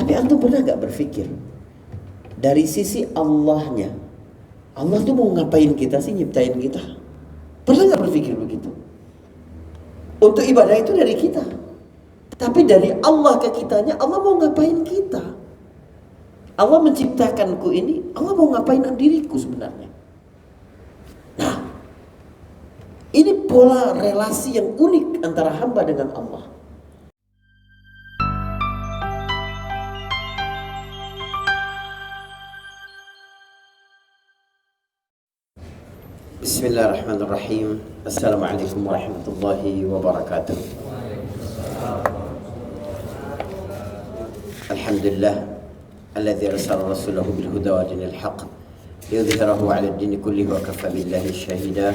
Tapi antum pernah gak berpikir dari sisi Allahnya, Allah tuh mau ngapain kita sih, nyiptain kita? Pernah gak berpikir begitu? Untuk ibadah itu dari kita, tapi dari Allah ke kitanya, Allah mau ngapain kita? Allah menciptakanku ini, Allah mau ngapain diriku sebenarnya? Nah, ini pola relasi yang unik antara hamba dengan Allah. Bismillahirrahmanirrahim. Assalamualaikum warahmatullahi wabarakatuh. Alhamdulillah alladzi arsala rasulahu bil huda wa dinil haqq liyudhhirahu 'ala ad-din kullihi wa kafa billahi shahida.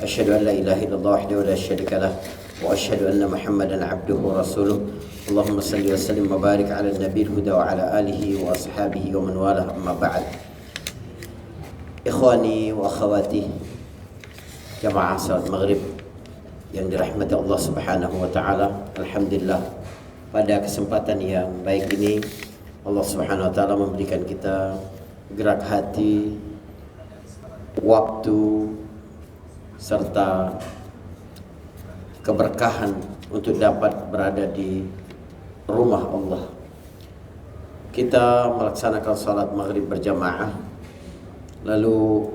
Asyhadu an la ilaha illallah wahdahu la syarika lah wa asyhadu anna Muhammadan 'abduhu wa rasuluh. Allahumma shalli wa sallim wa barik 'ala an-nabiyil huda wa 'ala alihi wa ashabihi wa man walah, amma ba'd. Ikhwani wa akhawati jamaah salat maghrib yang dirahmati Allah subhanahu wa ta'ala, alhamdulillah pada kesempatan yang baik ini Allah subhanahu wa ta'ala memberikan kita gerak hati, waktu serta keberkahan untuk dapat berada di rumah Allah. Kita melaksanakan salat maghrib berjamaah, lalu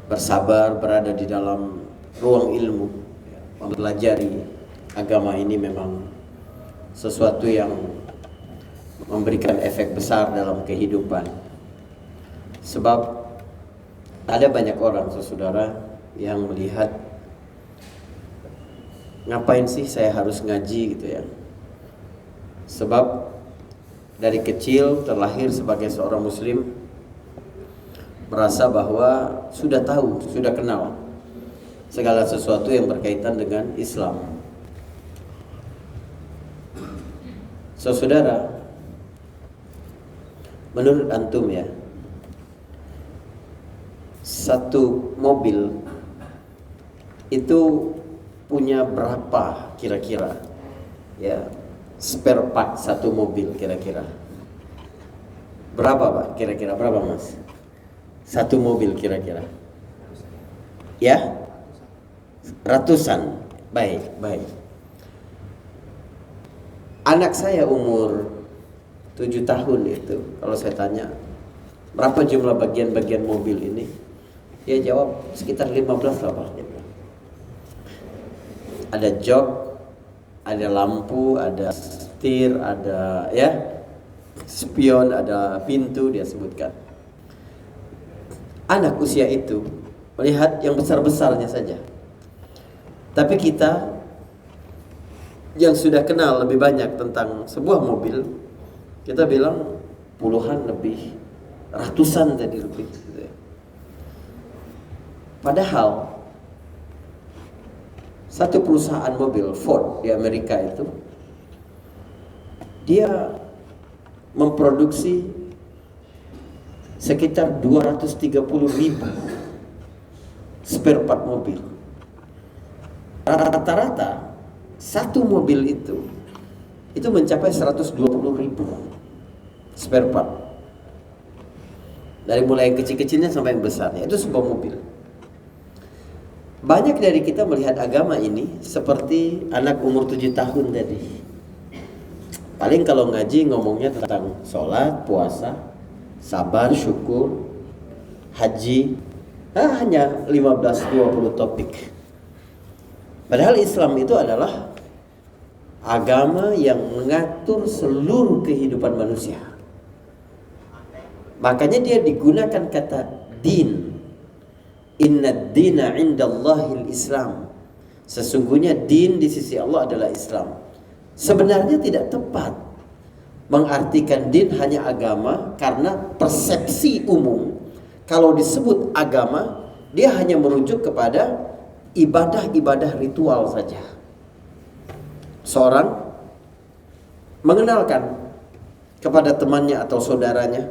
bersabar berada di dalam ruang ilmu, mempelajari agama ini memang sesuatu yang memberikan efek besar dalam kehidupan. Sebab ada banyak orang, saudara, yang melihat ngapain sih saya harus ngaji gitu ya. Sebab dari kecil terlahir sebagai seorang muslim, merasa bahwa sudah tahu, sudah kenal segala sesuatu yang berkaitan dengan Islam. Saudara, menurut antum ya, satu mobil itu punya berapa kira-kira ya spare part satu mobil kira-kira? Berapa Pak? Kira-kira berapa Mas? Satu mobil kira-kira? Ya? Ratusan. Baik. Anak saya umur 7 tahun itu, kalau saya tanya berapa jumlah bagian-bagian mobil ini, dia jawab sekitar 15 lah Pak. Ada jok, ada lampu, ada setir, ada ya spion, ada pintu, dia sebutkan. Anak usia itu melihat yang besar-besarnya saja. Tapi kita yang sudah kenal lebih banyak tentang sebuah mobil, kita bilang puluhan lebih, ratusan tadi lebih. Padahal satu perusahaan mobil Ford di Amerika itu, dia memproduksi sekitar 230.000 spare part mobil. Rata-rata satu mobil itu mencapai 120.000 spare part. Dari mulai yang kecil-kecilnya sampai yang besarnya, itu sebuah mobil. Banyak dari kita melihat agama ini seperti anak umur 7 tahun tadi. Paling kalau ngaji ngomongnya tentang sholat, puasa, sabar, syukur, haji, hanya 15-20 topik. Padahal Islam itu adalah agama yang mengatur seluruh kehidupan manusia. Makanya dia digunakan kata din. Inna dina indallahil Islam. Sesungguhnya din di sisi Allah adalah Islam. Sebenarnya tidak tepat mengartikan din hanya agama, karena persepsi umum kalau disebut agama dia hanya merujuk kepada ibadah-ibadah ritual saja. Seorang mengenalkan kepada temannya atau saudaranya,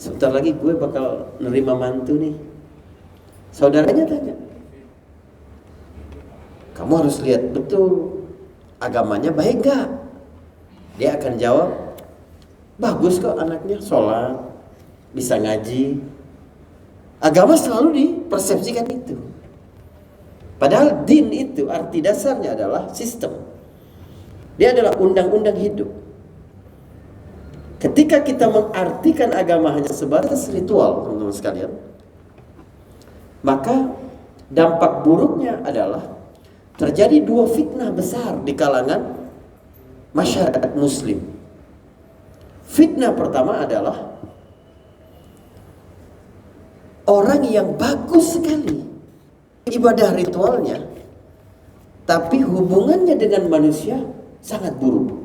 sebentar lagi gue bakal nerima mantu nih. Saudaranya tanya, kamu harus lihat betul agamanya baik gak? Dia akan jawab, bagus kok anaknya, sholat, bisa ngaji. Agama selalu dipersepsikan itu. Padahal din itu arti dasarnya adalah sistem. Dia adalah undang-undang hidup. Ketika kita mengartikan agama hanya sebatas ritual, teman-teman sekalian, maka dampak buruknya adalah terjadi dua fitnah besar di kalangan masyarakat muslim. Fitnah pertama adalah orang yang bagus sekali ibadah ritualnya, tapi hubungannya dengan manusia sangat buruk.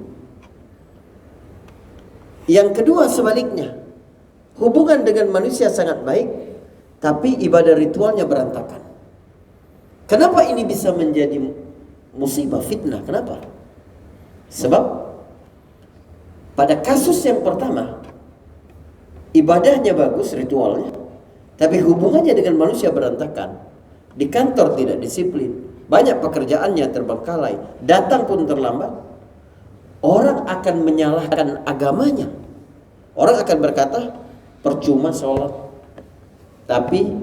Yang kedua sebaliknya, hubungan dengan manusia sangat baik, tapi ibadah ritualnya berantakan. Kenapa ini bisa menjadi musibah, fitnah? Kenapa? Sebab pada kasus yang pertama, ibadahnya bagus, ritualnya, tapi hubungannya dengan manusia berantakan. Di kantor tidak disiplin, banyak pekerjaannya terbengkalai, datang pun terlambat. Orang akan menyalahkan agamanya. Orang akan berkata, percuma sholat, tapi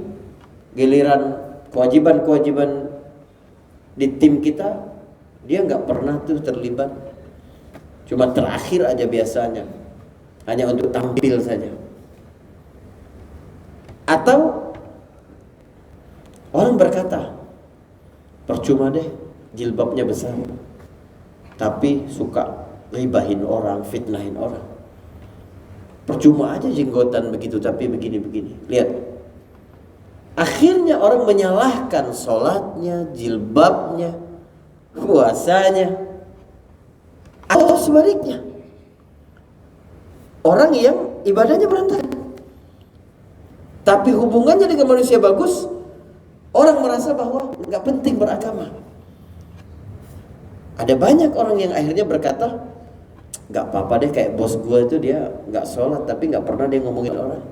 giliran kewajiban-kewajiban di tim kita, dia nggak pernah tuh terlibat. Cuma terakhir aja biasanya, hanya untuk tampil saja. Atau orang berkata, percuma deh, jilbabnya besar, tapi suka ghibahin orang, fitnahin orang. Percuma aja jenggotan begitu, tapi begini-begini. Lihat, akhirnya orang menyalahkan sholatnya, jilbabnya, puasanya. Atau sebaliknya, orang yang ibadahnya berantakan, tapi hubungannya dengan manusia bagus, orang merasa bahwa nggak penting beragama. Ada banyak orang yang akhirnya berkata, nggak apa-apa deh, kayak bos gue itu dia nggak sholat tapi nggak pernah dia ngomongin orang.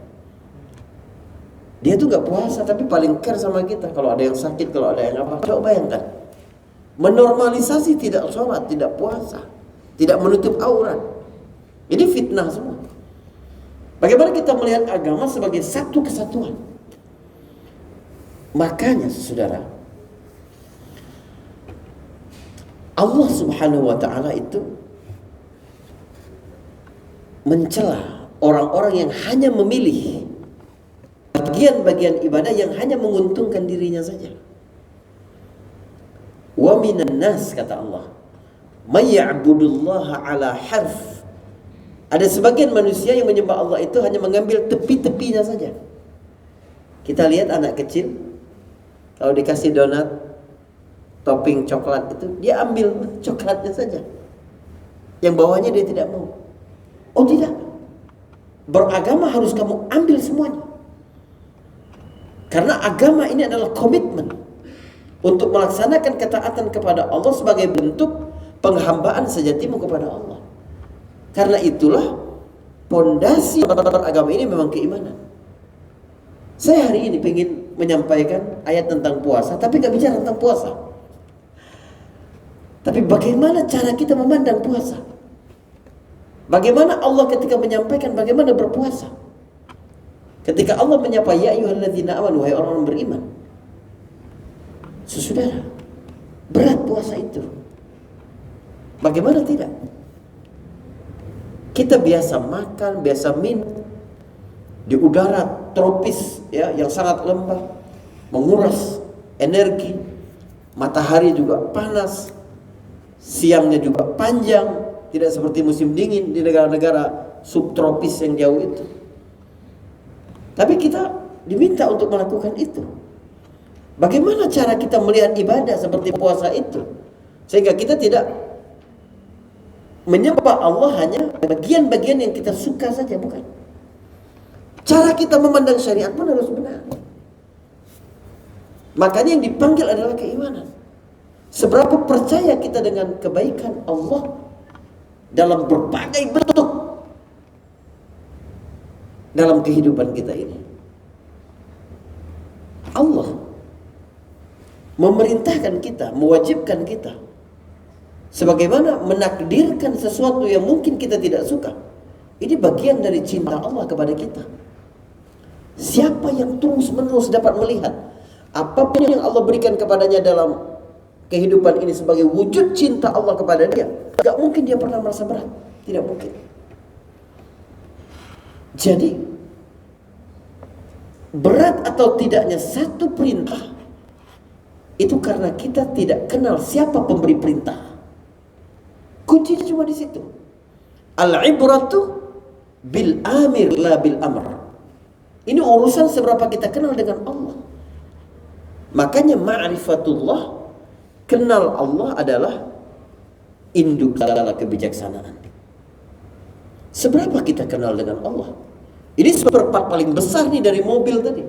Dia tuh nggak puasa tapi paling care sama kita. Kalau ada yang sakit, kalau ada yang apa, coba bayangkan. Menormalisasi tidak sholat, tidak puasa, tidak menutup aurat. Ini fitnah semua. Bagaimana kita melihat agama sebagai satu kesatuan? Makanya saudara, Allah Subhanahu wa ta'ala itu mencela orang-orang yang hanya memilih bagian-bagian ibadah yang hanya menguntungkan dirinya saja. Wa minan nas, kata Allah, may ya'budullaha ala harf. Ada sebagian manusia yang menyembah Allah itu hanya mengambil tepi-tepinya saja. Kita lihat anak kecil, kalau dikasih donat topping coklat itu, dia ambil coklatnya saja, yang bawahnya dia tidak mau. Oh tidak, beragama harus kamu ambil semuanya. Karena agama ini adalah komitmen untuk melaksanakan ketaatan kepada Allah sebagai bentuk penghambaan sejatimu kepada Allah. Karena itulah pondasi beragama ini memang keimanan. Saya hari ini ingin menyampaikan ayat tentang puasa, tapi gak bicara tentang puasa. Tapi bagaimana cara kita memandang puasa? Bagaimana Allah ketika menyampaikan bagaimana berpuasa? Ketika Allah menyapa, ya ayyuhalladzina amanu, wahai orang-orang beriman. Saudara, berat puasa itu. Bagaimana tidak? Kita biasa makan, biasa minum di udara tropis ya, yang sangat lembab, menguras energi. Matahari juga panas, siangnya juga panjang. Tidak seperti musim dingin di negara-negara subtropis yang jauh itu. Tapi kita diminta untuk melakukan itu. Bagaimana cara kita melihat ibadah seperti puasa itu? Sehingga kita tidak menyembah Allah hanya bagian-bagian yang kita suka saja, bukan. Cara kita memandang syariat pun harus benar. Makanya yang dipanggil adalah keimanan. Seberapa percaya kita dengan kebaikan Allah dalam berbagai bentuk dalam kehidupan kita ini. Allah memerintahkan kita, mewajibkan kita Sebagaimana menakdirkan sesuatu yang mungkin kita tidak suka. Ini bagian dari cinta Allah kepada kita. Siapa yang terus-menerus dapat melihat apapun yang Allah berikan kepadanya dalam kehidupan ini sebagai wujud cinta Allah kepada dia, gak mungkin dia pernah merasa berat. Tidak mungkin. Jadi berat atau tidaknya satu perintah itu karena kita tidak kenal siapa pemberi perintah. Kuncinya cuma di situ. Al-ibratu bil amir la bil amr. Ini urusan seberapa kita kenal dengan Allah. Makanya ma'rifatullah, kenal Allah adalah induk segala kebijaksanaan. Seberapa kita kenal dengan Allah? Ini seperempat paling besar nih dari mobil tadi.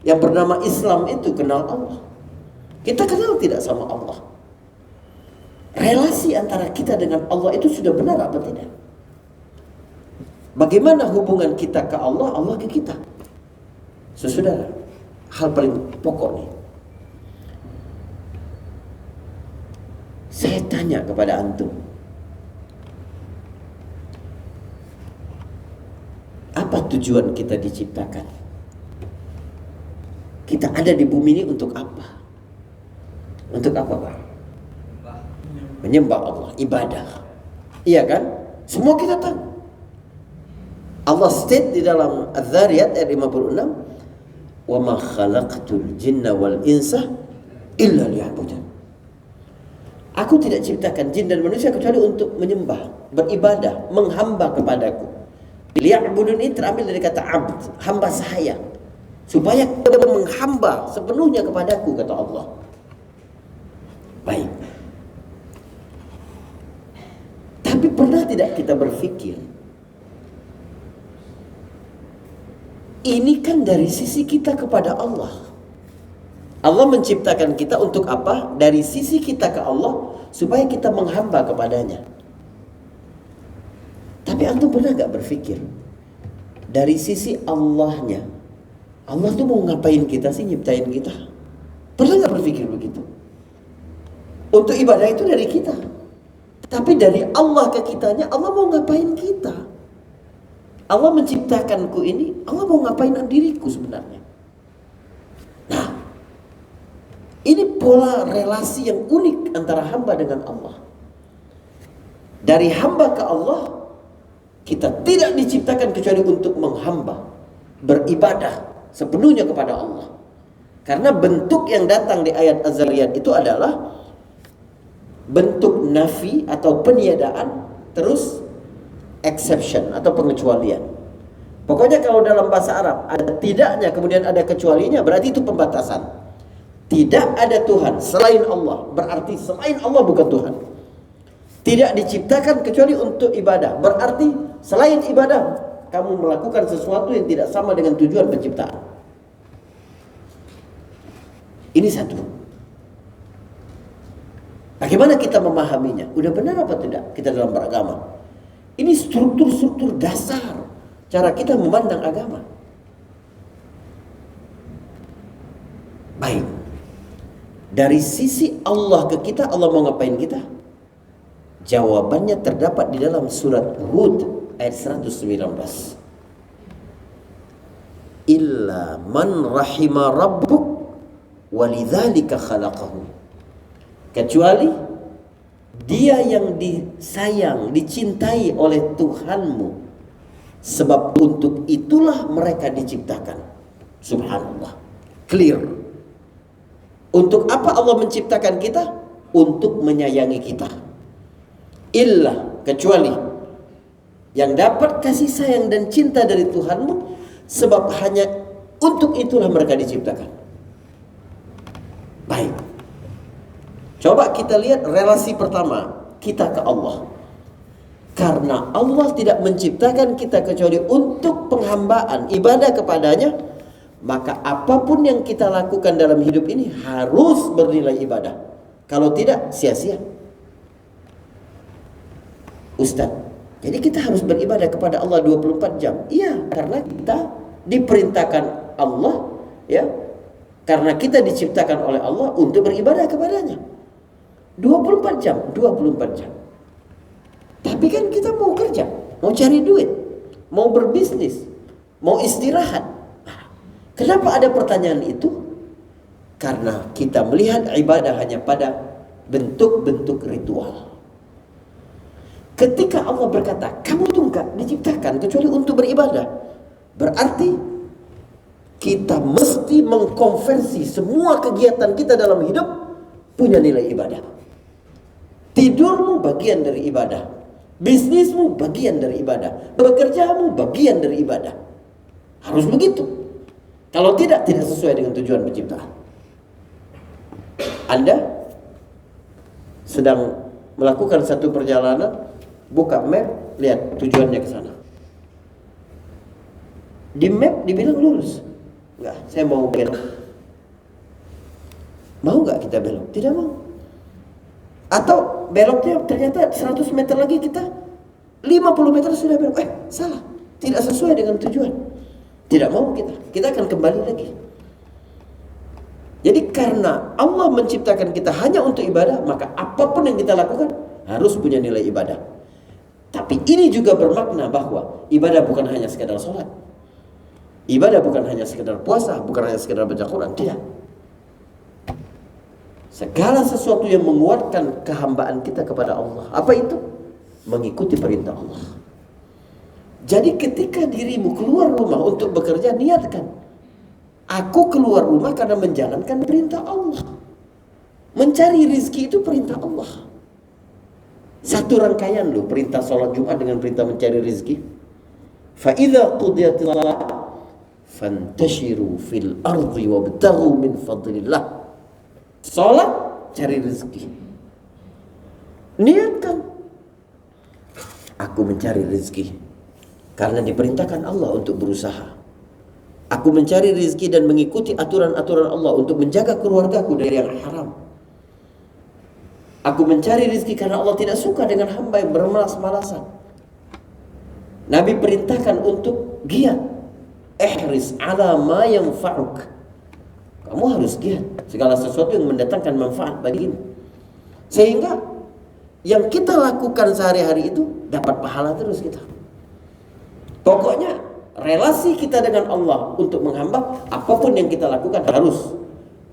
Yang bernama Islam itu kenal Allah. Kita kenal tidak sama Allah? Relasi antara kita dengan Allah itu sudah benar apa tidak? Bagaimana hubungan kita ke Allah, Allah ke kita? Saudara, hal paling pokok nih. Saya tanya kepada antum, apa tujuan kita diciptakan? Kita ada di bumi ini untuk apa? Untuk apa, Pak? Menyembah Allah, ibadah. Iya kan? Semua kita tahu. Allah state di dalam Az-Zariyat ayat 56, "Wa ma khalaqtul jinna wal insa illa liya'budun." Aku tidak ciptakan jin dan manusia kecuali untuk menyembah, beribadah, menghamba kepadaku. Liya'budun ini terambil dari kata abd, hamba sahaya. Supaya kita menghamba sepenuhnya kepadaku, kata Allah. Baik. Tapi pernah tidak kita berpikir, ini kan dari sisi kita kepada Allah. Allah menciptakan kita untuk apa? Dari sisi kita ke Allah, supaya kita menghamba kepadanya. Tapi antum pernah gak berpikir, dari sisi Allahnya, Allah tuh mau ngapain kita sih, nyiptain kita? Pernah gak berpikir begitu? Untuk ibadah itu dari kita. Tapi dari Allah ke kitanya, Allah mau ngapain kita? Allah menciptakanku ini, Allah mau ngapain diriku sebenarnya? Nah, ini pola relasi yang unik antara hamba dengan Allah. Dari hamba ke Allah, kita tidak diciptakan kecuali untuk menghamba, beribadah sepenuhnya kepada Allah. Karena bentuk yang datang di ayat Az-Zariyat itu adalah bentuk nafi atau peniadaan, terus exception atau pengecualian. Pokoknya kalau dalam bahasa Arab ada tidaknya kemudian ada kecualinya, berarti itu pembatasan. Tidak ada Tuhan selain Allah, berarti selain Allah bukan Tuhan. Tidak diciptakan kecuali untuk ibadah, berarti selain ibadah kamu melakukan sesuatu yang tidak sama dengan tujuan penciptaan. Ini satu. Bagaimana kita memahaminya? Udah benar apa tidak kita dalam beragama? Ini struktur-struktur dasar cara kita memandang agama. Baik. Dari sisi Allah ke kita, Allah mau ngapain kita? Jawabannya terdapat di dalam surat Hud ayat 119. Illa man rahima rabbuk walidzalika khalaqahu. Kecuali dia yang disayang, dicintai oleh Tuhanmu, sebab untuk itulah mereka diciptakan. Subhanallah. Clear. Untuk apa Allah menciptakan kita? Untuk menyayangi kita. Illa, kecuali yang dapat kasih sayang dan cinta dari Tuhanmu, sebab hanya untuk itulah mereka diciptakan. Baik. Coba kita lihat relasi pertama kita ke Allah. Karena Allah tidak menciptakan kita kecuali untuk penghambaan, ibadah kepadanya, maka apapun yang kita lakukan dalam hidup ini harus bernilai ibadah. Kalau tidak, sia-sia. Ustaz, jadi kita harus beribadah kepada Allah 24 jam. Iya, karena kita diperintahkan Allah, ya. Karena kita diciptakan oleh Allah untuk beribadah kepadanya. 24 jam, 24 jam. Tapi kan kita mau kerja, mau cari duit, mau berbisnis, mau istirahat. Kenapa ada pertanyaan itu? Karena kita melihat ibadah hanya pada bentuk-bentuk ritual. Ketika Allah berkata, kamu tuh enggak diciptakan kecuali untuk beribadah, berarti kita mesti mengkonversi semua kegiatan kita dalam hidup punya nilai ibadah. Tidurmu bagian dari ibadah, bisnismu bagian dari ibadah, bekerjamu bagian dari ibadah. Harus begitu. Kalau tidak sesuai dengan tujuan penciptaan. Anda sedang melakukan satu perjalanan, buka map, lihat tujuannya ke sana. Di map dibilang lurus. Enggak, saya mau belok. Mau enggak kita belok? Tidak mau. Atau beloknya ternyata 100 meter lagi kita 50 meter sudah belok. Salah. Tidak sesuai dengan tujuan. Tidak mau kita akan kembali lagi. Jadi karena Allah menciptakan kita hanya untuk ibadah, maka apapun yang kita lakukan harus punya nilai ibadah. Tapi ini juga bermakna bahwa ibadah bukan hanya sekedar sholat. Ibadah bukan hanya sekedar puasa, bukan hanya sekedar baca Quran, tidak. Segala sesuatu yang menguatkan kehambaan kita kepada Allah. Apa itu? Mengikuti perintah Allah. Jadi ketika dirimu keluar rumah untuk bekerja, niatkan, aku keluar rumah karena menjalankan perintah Allah. Mencari rizki itu perintah Allah. Satu rangkaian loh, perintah sholat Jumat dengan perintah mencari rizki. فَإِذَا قُضِيَتِ الصَّلَاةُ فَانْتَشِرُوا فِي الْأَرْضِ وَابْتَغُوا مِنْ فَضْلِ اللَّهِ. Sholat, cari rizki. Niatkan, aku mencari rizki karena diperintahkan Allah untuk berusaha. Aku mencari rizki dan mengikuti aturan-aturan Allah untuk menjaga keluargaku dari yang haram. Aku mencari rizki karena Allah tidak suka dengan hamba yang bermalas-malasan. Nabi perintahkan untuk giat. Ihris ala ma yanfa'uk. Kamu harus giat segala sesuatu yang mendatangkan manfaat bagimu. Sehingga yang kita lakukan sehari-hari itu dapat pahala terus kita. Pokoknya relasi kita dengan Allah untuk menghamba, apapun yang kita lakukan harus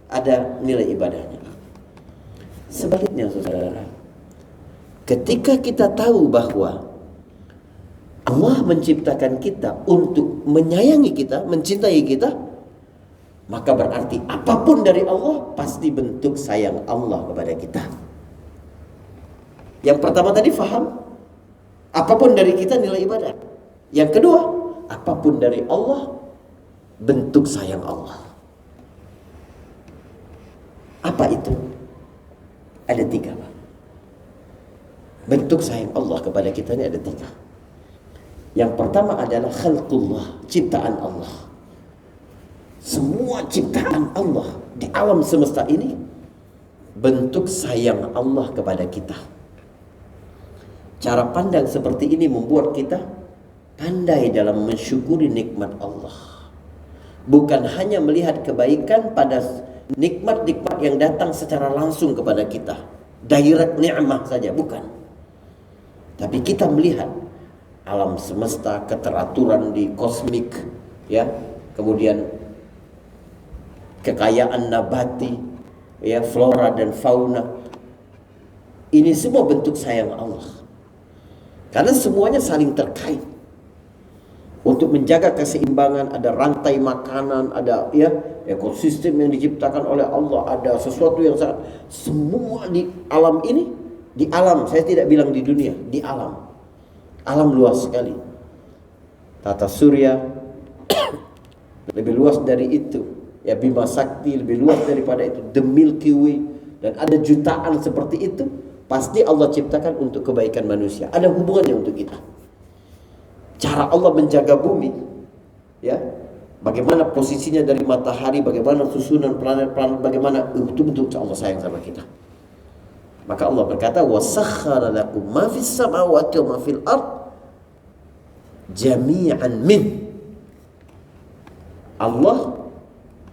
ada nilai ibadahnya. Sebaliknya saudara, ketika kita tahu bahwa Allah menciptakan kita untuk menyayangi kita, mencintai kita, maka berarti apapun dari Allah pasti bentuk sayang Allah kepada kita. Yang pertama tadi faham, apapun dari kita nilai ibadah. Yang kedua, apapun dari Allah bentuk sayang Allah. Apa itu? Ada 3, Pak. Bentuk sayang Allah kepada kita ini ada 3. Yang pertama adalah khalqullah, ciptaan Allah. Semua ciptaan Allah di alam semesta ini bentuk sayang Allah kepada kita. Cara pandang seperti ini membuat kita pandai dalam mensyukuri nikmat Allah. Bukan hanya melihat kebaikan pada nikmat-nikmat yang datang secara langsung kepada kita, direct ni'mah saja, bukan. Tapi kita melihat alam semesta, keteraturan di kosmik, ya, kemudian kekayaan nabati, ya, flora dan fauna. Ini semua bentuk sayang Allah. Karena semuanya saling terkait. Untuk menjaga keseimbangan, ada rantai makanan, ada ya ekosistem yang diciptakan oleh Allah, ada sesuatu yang sangat, semua di alam ini, di alam, saya tidak bilang di dunia, di alam. Alam luas sekali. Tata surya lebih luas dari itu. Ya, Bima Sakti lebih luas daripada itu. The Milky Way, dan ada jutaan seperti itu. Pasti Allah ciptakan untuk kebaikan manusia. Ada hubungannya untuk kita. Cara Allah menjaga bumi, ya, bagaimana posisinya dari matahari, bagaimana susunan planet-planet, bagaimana itu bentuk Allah sayang sama kita. Maka Allah berkata, وَسَخَّرَ لَكُمْ مَا فِي السَّمَاوَاتِ وَمَا فِي الْأَرْضِ جَمِيعًا مِنْ. Allah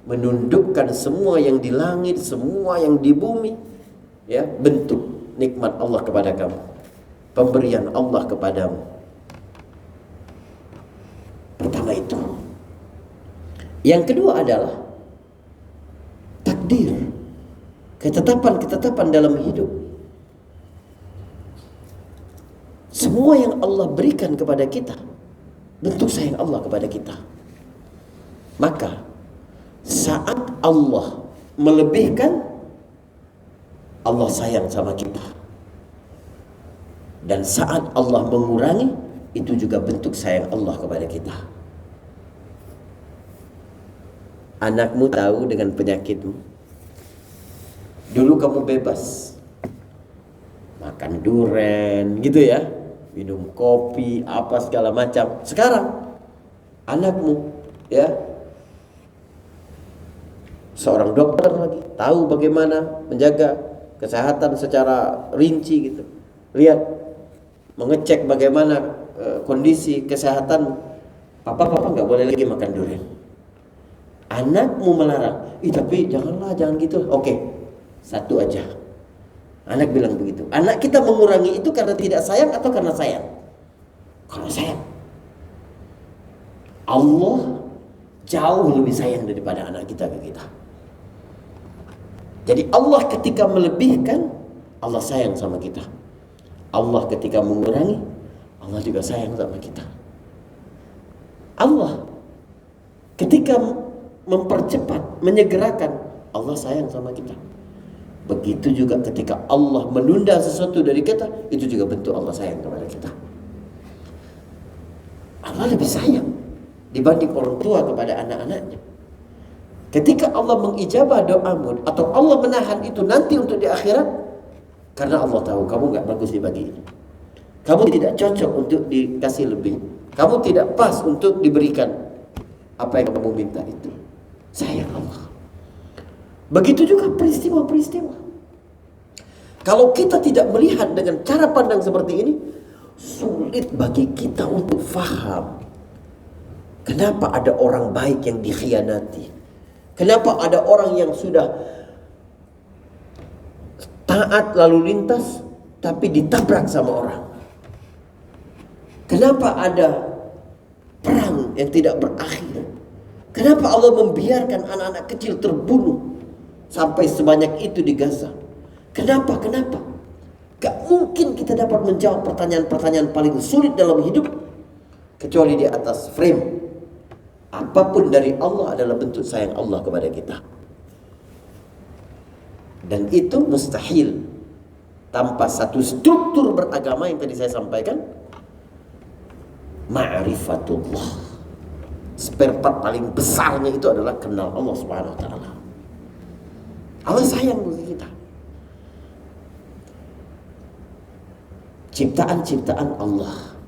menundukkan semua yang di langit, semua yang di bumi, ya, bentuk nikmat Allah kepada kamu, pemberian Allah kepadamu. Pertama itu. Yang kedua adalah takdir, ketetapan-ketetapan dalam hidup. Semua yang Allah berikan kepada kita, bentuk sayang Allah kepada kita. Maka saat Allah melebihkan, Allah sayang sama kita. Dan saat Allah mengurangi, itu juga bentuk sayang Allah kepada kita. Anakmu tahu dengan penyakitmu. Dulu kamu bebas makan duren gitu ya, minum kopi, apa segala macam. Sekarang anakmu ya, seorang dokter lagi, tahu bagaimana menjaga kesehatan secara rinci gitu. Lihat, mengecek bagaimana kondisi kesehatan. Papa nggak boleh lagi makan durian. Anakmu melarang, tapi janganlah, jangan gitu. Oke, satu aja. Anak bilang begitu. Anak kita mengurangi itu karena tidak sayang atau karena sayang? Karena sayang. Allah jauh lebih sayang daripada anak kita ke kita. Jadi Allah ketika melebihkan, Allah sayang sama kita. Allah ketika mengurangi, Allah juga sayang sama kita. Allah ketika mempercepat, menyegerakan, Allah sayang sama kita. Begitu juga ketika Allah menunda sesuatu dari kita, itu juga bentuk Allah sayang kepada kita. Allah lebih sayang dibanding orang tua kepada anak-anaknya. Ketika Allah mengijabah doamu atau Allah menahan itu nanti untuk di akhirat, karena Allah tahu kamu gak bagus dibagi ini, kamu tidak cocok untuk dikasih lebih, kamu tidak pas untuk diberikan apa yang kamu minta itu. Sayang Allah. Begitu juga peristiwa-peristiwa. Kalau kita tidak melihat dengan cara pandang seperti ini, sulit bagi kita untuk faham kenapa ada orang baik yang dikhianati, kenapa ada orang yang sudah taat lalu lintas tapi ditabrak sama orang, kenapa ada perang yang tidak berakhir, kenapa Allah membiarkan anak-anak kecil terbunuh sampai sebanyak itu di Gaza. Kenapa? Gak mungkin kita dapat menjawab pertanyaan-pertanyaan paling sulit dalam hidup kecuali di atas frame apapun dari Allah adalah bentuk sayang Allah kepada kita. Dan itu mustahil tanpa satu struktur beragama yang tadi saya sampaikan, ma'rifatullah. Spare part paling besarnya itu adalah kenal Allah Subhanahu wa taala. Allah sayang kepada kita. Ciptaan-ciptaan Allah,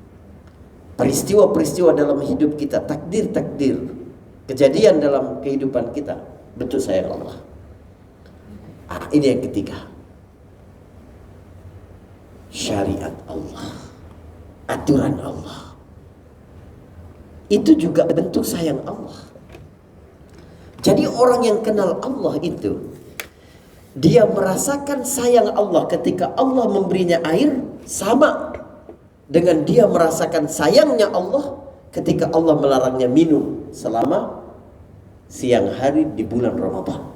peristiwa-peristiwa dalam hidup kita, takdir-takdir, kejadian dalam kehidupan kita, bentuk sayang Allah. Ini yang ketiga. Syariat Allah, aturan Allah, itu juga bentuk sayang Allah. Jadi orang yang kenal Allah itu, dia merasakan sayang Allah ketika Allah memberinya air, sama dengan dia merasakan sayangnya Allah ketika Allah melarangnya minum selama siang hari di bulan Ramadan.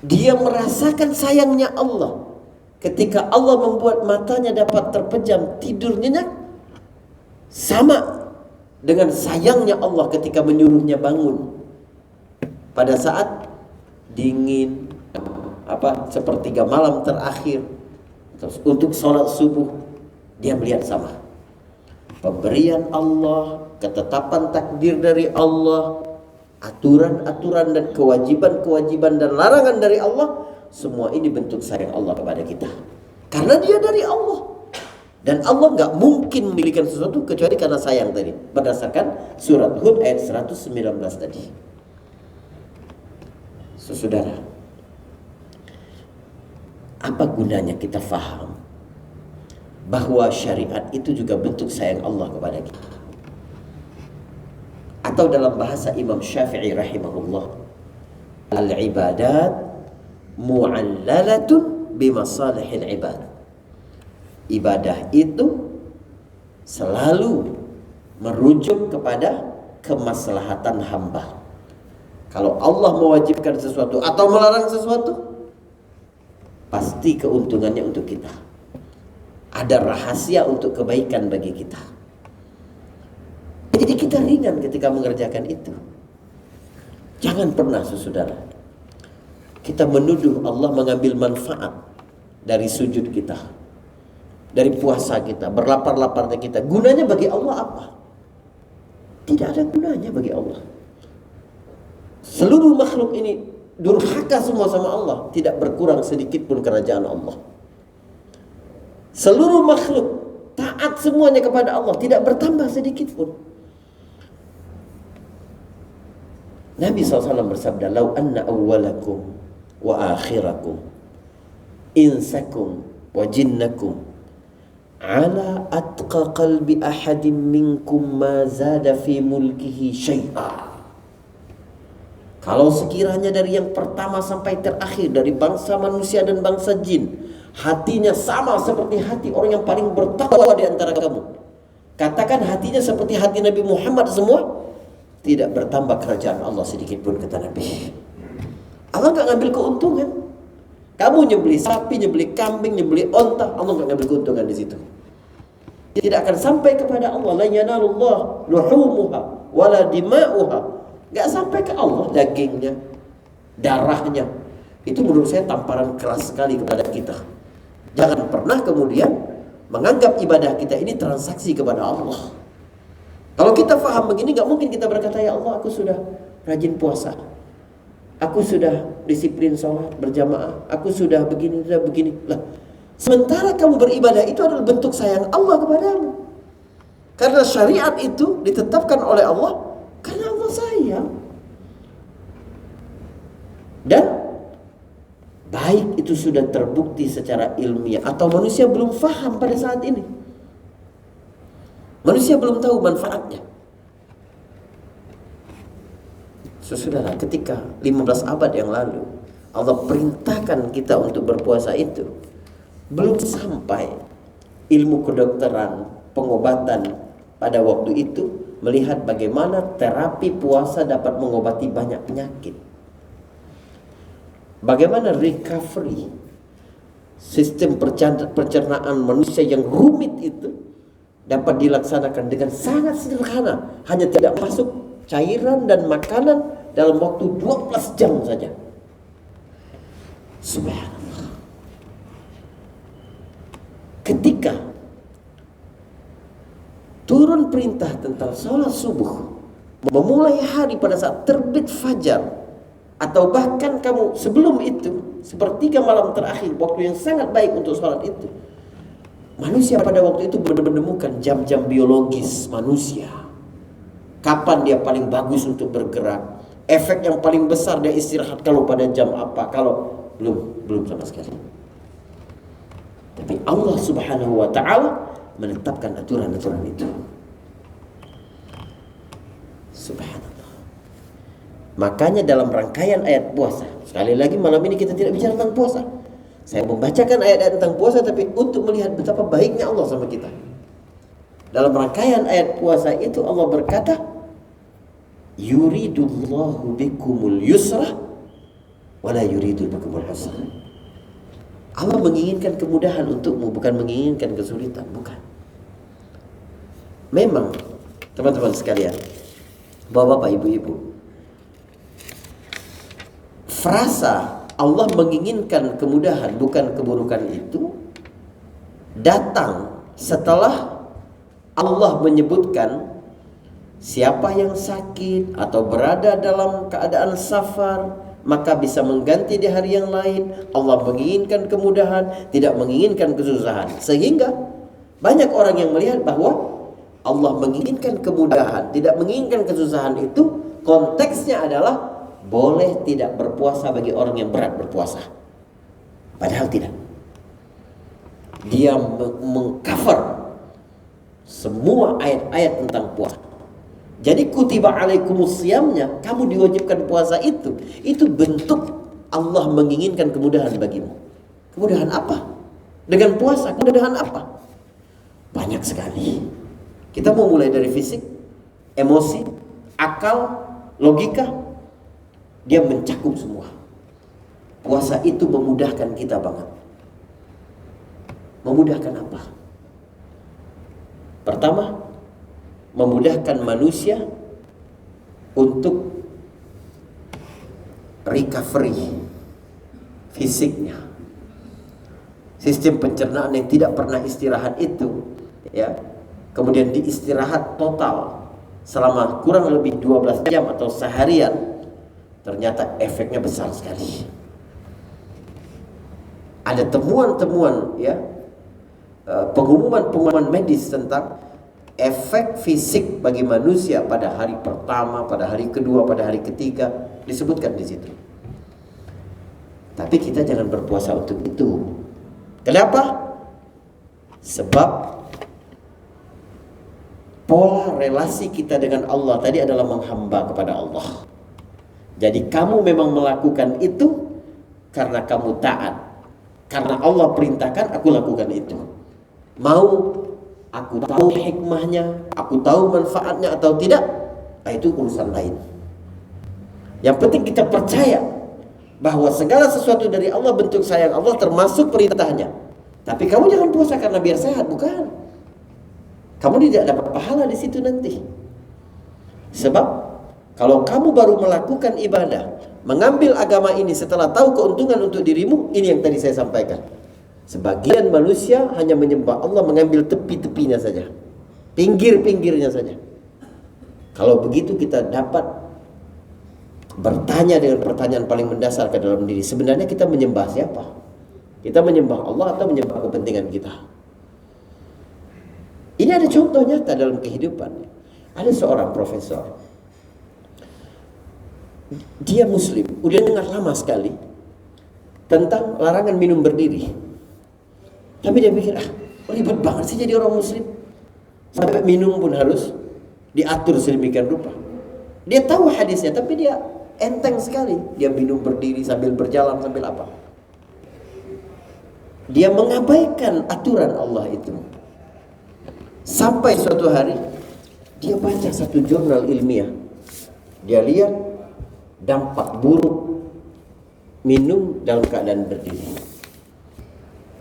Dia merasakan sayangnya Allah ketika Allah membuat matanya dapat terpejam tidur nyenyak, sama dengan sayangnya Allah ketika menyuruhnya bangun pada saat dingin, sepertiga malam terakhir, terus untuk sholat subuh. Dia melihat sama pemberian Allah, ketetapan takdir dari Allah, aturan-aturan dan kewajiban-kewajiban dan larangan dari Allah. Semua ini bentuk sayang Allah kepada kita, karena dia dari Allah. Dan Allah gak mungkin memiliki sesuatu kecuali karena sayang tadi, berdasarkan surat Hud ayat 119 tadi. Saudara, apa gunanya kita faham bahwa syariat itu juga bentuk sayang Allah kepada kita? Atau dalam bahasa Imam Syafi'i rahimahullah, al-ibadat mu'allalatun bimasalihil ibad. Ibadah itu selalu merujuk kepada kemaslahatan hamba. Kalau Allah mewajibkan sesuatu atau melarang sesuatu, pasti keuntungannya untuk kita. Ada rahasia untuk kebaikan bagi kita. Jadi kita ringan ketika mengerjakan itu. Jangan pernah, saudara, kita menuduh Allah mengambil manfaat dari sujud kita, dari puasa kita, berlapar-laparnya kita. Gunanya bagi Allah apa? Tidak ada gunanya bagi Allah. Seluruh makhluk ini durhaka semua sama Allah, tidak berkurang sedikit pun kerajaan Allah. Seluruh makhluk taat semuanya kepada Allah, tidak bertambah sedikit pun. Nabi SAW bersabda, "Lau anna awwalakum wa akhirakum, insakum wa jinnakum, ala atqa qalbi ahadin minkum ma zada fi mulkihi syai'a." Kalau sekiranya dari yang pertama sampai terakhir, dari bangsa manusia dan bangsa jin, hatinya sama seperti hati orang yang paling bertakwa di antara kamu, katakan hatinya seperti hati Nabi Muhammad semua, tidak bertambah kerajaan Allah sedikit pun, kata Nabi. Allah gak ngambil keuntungan. Kamu nyembeli sapi, nyembeli kambing, nyembeli onta, Allah gak ngambil keuntungan di situ. Tidak akan sampai kepada Allah. La yanalullah luhumuha wala dima'uha. Gak sampai ke Allah dagingnya, darahnya. Itu menurut saya tamparan keras sekali kepada kita. Jangan pernah kemudian menganggap ibadah kita ini transaksi kepada Allah. Kalau kita faham begini, gak mungkin kita berkata, ya Allah, aku sudah rajin puasa, aku sudah disiplin sholat berjamaah, aku sudah begini, sudah begini. Lah, sementara kamu beribadah itu adalah bentuk sayang Allah kepadamu. Karena syariat itu ditetapkan oleh Allah karena Allah sayang. Dan baik itu sudah terbukti secara ilmiah atau manusia belum faham pada saat ini. Manusia belum tahu manfaatnya. Saudara, ketika 15 abad yang lalu Allah perintahkan kita untuk berpuasa itu, belum sampai ilmu kedokteran, pengobatan pada waktu itu melihat bagaimana terapi puasa dapat mengobati banyak penyakit. Bagaimana recovery, sistem pencernaan manusia yang rumit itu dapat dilaksanakan dengan sangat sederhana. Hanya tidak masuk cairan dan makanan dalam waktu 12 jam saja. Subhanallah. Ketika turun perintah tentang sholat subuh, memulai hari pada saat terbit fajar, atau bahkan kamu sebelum itu, sepertiga malam terakhir, waktu yang sangat baik untuk sholat itu, manusia pada waktu itu menemukan jam-jam biologis manusia. Kapan dia paling bagus untuk bergerak? Efek yang paling besar dia istirahat kalau pada jam apa? Kalau belum sama sekali. Tapi Allah Subhanahu wa taala menetapkan aturan-aturan itu. Subhanallah. Makanya dalam rangkaian ayat puasa, sekali lagi malam ini kita tidak bicara tentang puasa. Saya membacakan ayat-ayat tentang puasa tapi untuk melihat betapa baiknya Allah sama kita. Dalam rangkaian ayat puasa itu Allah berkata, yuridullahu bikumul yusra wala yuridu bikumul usra. Allah menginginkan kemudahan untukmu, bukan menginginkan kesulitan, bukan. Memang teman-teman sekalian, bapak-bapak, ibu-ibu, frasa Allah menginginkan kemudahan bukan keburukan itu datang setelah Allah menyebutkan siapa yang sakit atau berada dalam keadaan safar maka bisa mengganti di hari yang lain. Allah menginginkan kemudahan, tidak menginginkan kesusahan. Sehingga banyak orang yang melihat bahwa Allah menginginkan kemudahan, tidak menginginkan kesusahan itu konteksnya adalah boleh tidak berpuasa bagi orang yang berat berpuasa. Padahal tidak. Dia mengcover semua ayat-ayat tentang puasa. Jadi kutiba alaikumus siyamnya, kamu diwajibkan puasa itu bentuk Allah menginginkan kemudahan bagimu. Kemudahan apa? Dengan puasa, kemudahan apa? Banyak sekali. Kita mau mulai dari fisik, emosi, akal, logika. Dia mencakup semua. Puasa itu memudahkan kita banget. Memudahkan apa? Pertama, memudahkan manusia untuk recovery fisiknya. Sistem pencernaan yang tidak pernah istirahat itu, ya, kemudian diistirahat total selama kurang lebih 12 jam atau seharian, ternyata efeknya besar sekali. Ada temuan-temuan, ya, pengumuman medis tentang efek fisik bagi manusia pada hari pertama, pada hari kedua, pada hari ketiga, disebutkan di situ. Tapi kita jangan berpuasa untuk itu. Kenapa? Sebab pola relasi kita dengan Allah tadi adalah menghamba kepada Allah. Jadi kamu memang melakukan itu karena kamu taat. Karena Allah perintahkan, aku lakukan itu. Mau aku tahu hikmahnya, aku tahu manfaatnya atau tidak, itu urusan lain. Yang penting kita percaya bahwa segala sesuatu dari Allah bentuk sayang Allah, termasuk perintahnya. Tapi kamu jangan puasa karena biar sehat, bukan. Kamu tidak dapat pahala di situ nanti. Sebab kalau kamu baru melakukan ibadah, mengambil agama ini setelah tahu keuntungan untuk dirimu, ini yang tadi saya sampaikan. Sebagian manusia hanya menyembah Allah mengambil tepi-tepinya saja, pinggir-pinggirnya saja. Kalau begitu kita dapat bertanya dengan pertanyaan paling mendasar ke dalam diri. Sebenarnya kita menyembah siapa? Kita menyembah Allah atau menyembah kepentingan kita? Ini ada contoh nyata dalam kehidupan. Ada seorang profesor. Dia muslim. Udah dengar lama sekali tentang larangan minum berdiri. Tapi dia pikir, ribet banget sih jadi orang muslim. Sampai minum pun harus diatur sedemikian rupa. Dia tahu hadisnya, tapi dia enteng sekali. Dia minum berdiri sambil berjalan sambil apa. Dia mengabaikan aturan Allah itu. Sampai suatu hari dia baca satu jurnal ilmiah. Dia lihat dampak buruk minum dalam keadaan berdiri.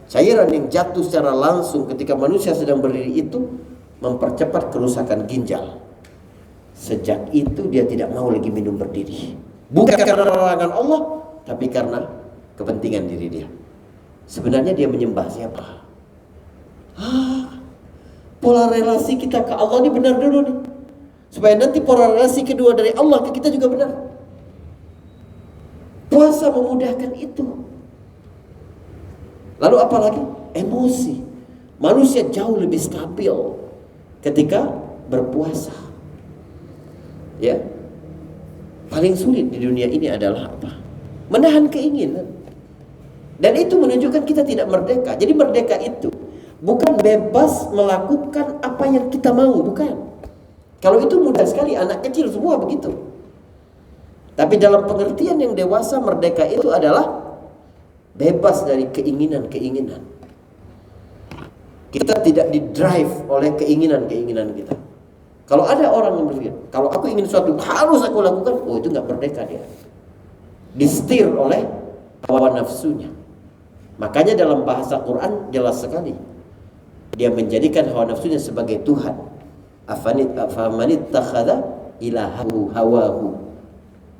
Cairan yang jatuh secara langsung ketika manusia sedang berdiri itu mempercepat kerusakan ginjal. Sejak itu dia tidak mau lagi minum berdiri. Bukan karena larangan Allah, tapi karena kepentingan diri dia. Sebenarnya dia menyembah siapa? Pola relasi kita ke Allah ini benar dulu nih. Supaya nanti pola relasi kedua dari Allah ke kita juga benar. Puasa memudahkan itu. Lalu apalagi? Emosi. Manusia jauh lebih stabil ketika berpuasa. Ya. Paling sulit di dunia ini adalah apa? Menahan keinginan. Dan itu menunjukkan kita tidak merdeka. Jadi merdeka itu bukan bebas melakukan apa yang kita mau, bukan. Kalau itu mudah sekali, anak kecil semua begitu. Tapi dalam pengertian yang dewasa, merdeka itu adalah bebas dari keinginan-keinginan. Kita tidak didrive oleh keinginan-keinginan kita. Kalau ada orang yang berpikir, kalau aku ingin sesuatu harus aku lakukan, itu nggak merdeka dia. Disetir oleh hawa nafsunya. Makanya dalam bahasa Quran jelas sekali. Dia menjadikan hawa nafsunya sebagai Tuhan. Afamanittakhadha ilahahu hawahu.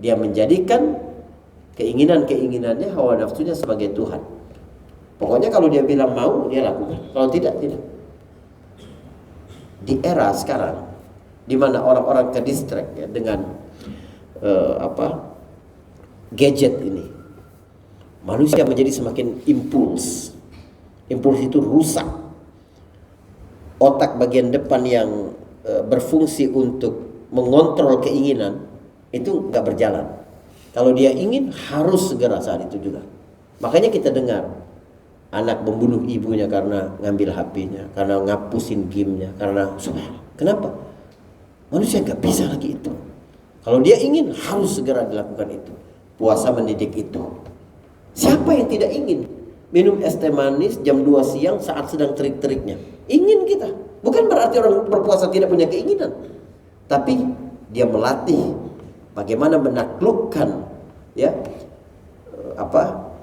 Dia menjadikan keinginan-keinginannya, hawa nafsunya sebagai Tuhan. Pokoknya kalau dia bilang mau, dia lakukan. Kalau tidak, tidak. Di era sekarang, di mana orang-orang ke distract ya, dengan gadget ini, manusia menjadi semakin impuls. Impuls itu rusak. Otak bagian depan yang berfungsi untuk mengontrol keinginan itu nggak berjalan. Kalau dia ingin harus segera saat itu juga. Makanya kita dengar anak membunuh ibunya karena ngambil HP-nya, karena ngapusin game-nya, karena kenapa? Manusia nggak bisa lagi itu. Kalau dia ingin harus segera dilakukan itu. Puasa mendidik itu. Siapa yang tidak ingin minum es teh manis jam 2 siang saat sedang terik-teriknya? Ingin kita. Bukan berarti orang berpuasa tidak punya keinginan. Tapi dia melatih bagaimana menaklukkan ya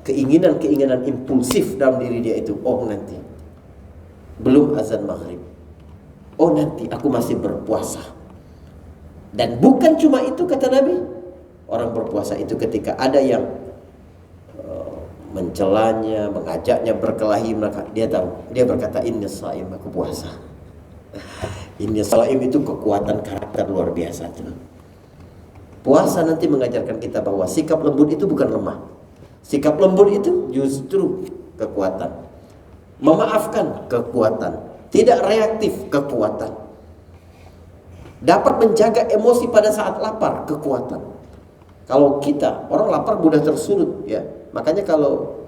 keinginan-keinginan impulsif dalam diri dia itu. Oh, nanti belum azan maghrib. Oh, nanti aku masih berpuasa. Dan bukan cuma itu kata Nabi. Orang berpuasa itu ketika ada yang mencelanya, mengajaknya berkelahi, maka dia tahu, dia berkata inni shaim, aku puasa. Inni shaim itu kekuatan karakter luar biasa tuh. Puasa nanti mengajarkan kita bahwa sikap lembut itu bukan lemah. Sikap lembut itu justru kekuatan. Memaafkan kekuatan, tidak reaktif kekuatan. Dapat menjaga emosi pada saat lapar, kekuatan. Kalau kita, orang lapar mudah tersulut ya. Makanya kalau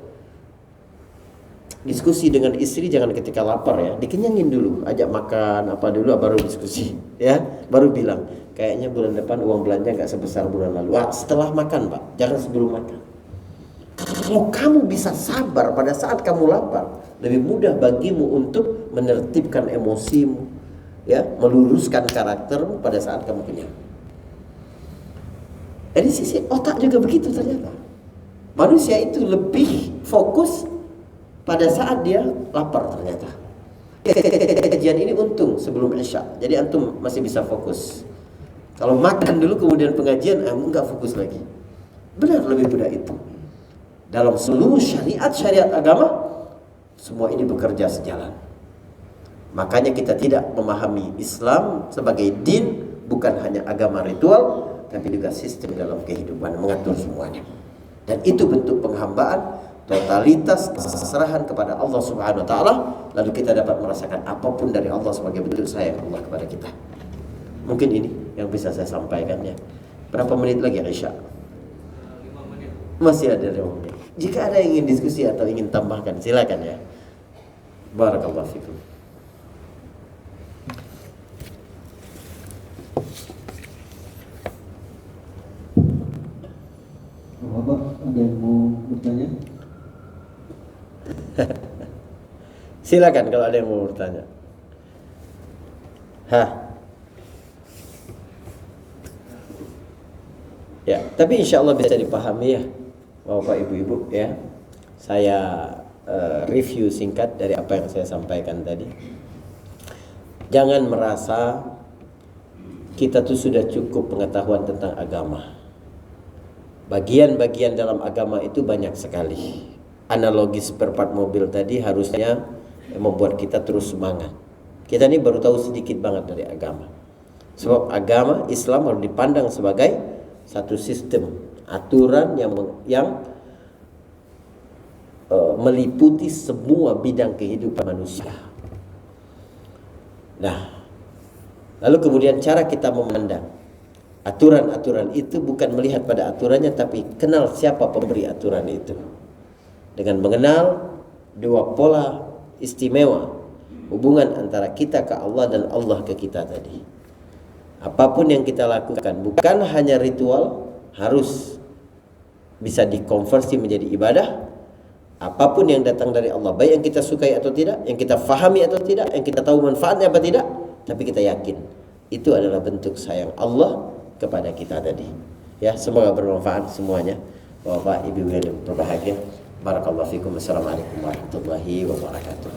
diskusi dengan istri jangan ketika lapar ya, dikenyangin dulu, ajak makan apa dulu baru diskusi ya, baru bilang kayaknya bulan depan uang belanja nggak sebesar bulan lalu. Wah, setelah makan Pak, jangan sebelum makan. Kalau kamu bisa sabar pada saat kamu lapar, lebih mudah bagimu untuk menertibkan emosimu ya, meluruskan karaktermu pada saat kamu kenyang. Dari sisi otak juga begitu ternyata. Manusia itu lebih fokus pada saat dia lapar ternyata. Kajian ini untung sebelum Isya. Jadi antum masih bisa fokus. Kalau makan dulu kemudian pengajian, enggak fokus lagi. Benar lebih mudah itu. Dalam seluruh syariat agama, semua ini bekerja sejalan. Makanya kita tidak memahami Islam sebagai din, bukan hanya agama ritual, tapi juga sistem dalam kehidupan, mengatur semuanya. Dan itu bentuk penghambaan, totalitas keserahan kepada Allah Subhanahu wa taala, lalu kita dapat merasakan apapun dari Allah sebagai bentuk sayang Allah kepada kita. Mungkin ini yang bisa saya sampaikan ya. Berapa menit lagi Isya? 5 menit. Masih ada 5 menit. Jika ada yang ingin diskusi atau ingin tambahkan, silakan ya. Barakallahu fikum. Bapak, ada yang mau bertanya? Silakan kalau ada yang mau bertanya. Ya, tapi insya Allah bisa dipahami ya, Bapak Ibu-Ibu ya. Saya review singkat dari apa yang saya sampaikan tadi. Jangan merasa kita tuh sudah cukup pengetahuan tentang agama. Bagian-bagian dalam agama itu banyak sekali. Analogi spare part mobil tadi harusnya membuat kita terus semangat. Kita ini baru tahu sedikit banget dari agama. Sebab agama Islam harus dipandang sebagai satu sistem aturan yang meliputi semua bidang kehidupan manusia. Nah, lalu kemudian cara kita memandang aturan-aturan itu bukan melihat pada aturannya, tapi kenal siapa pemberi aturan itu. Dengan mengenal dua pola istimewa hubungan antara kita ke Allah dan Allah ke kita tadi. Apapun yang kita lakukan bukan hanya ritual, harus bisa dikonversi menjadi ibadah. Apapun yang datang dari Allah, baik yang kita sukai atau tidak, yang kita fahami atau tidak, yang kita tahu manfaatnya apa tidak, tapi kita yakin itu adalah bentuk sayang Allah kepada kita tadi. Ya, semoga bermanfaat semuanya. Bapak, Ibu yang berbahagia. Barakallahu fikum. Assalamualaikum warahmatullahi wabarakatuh.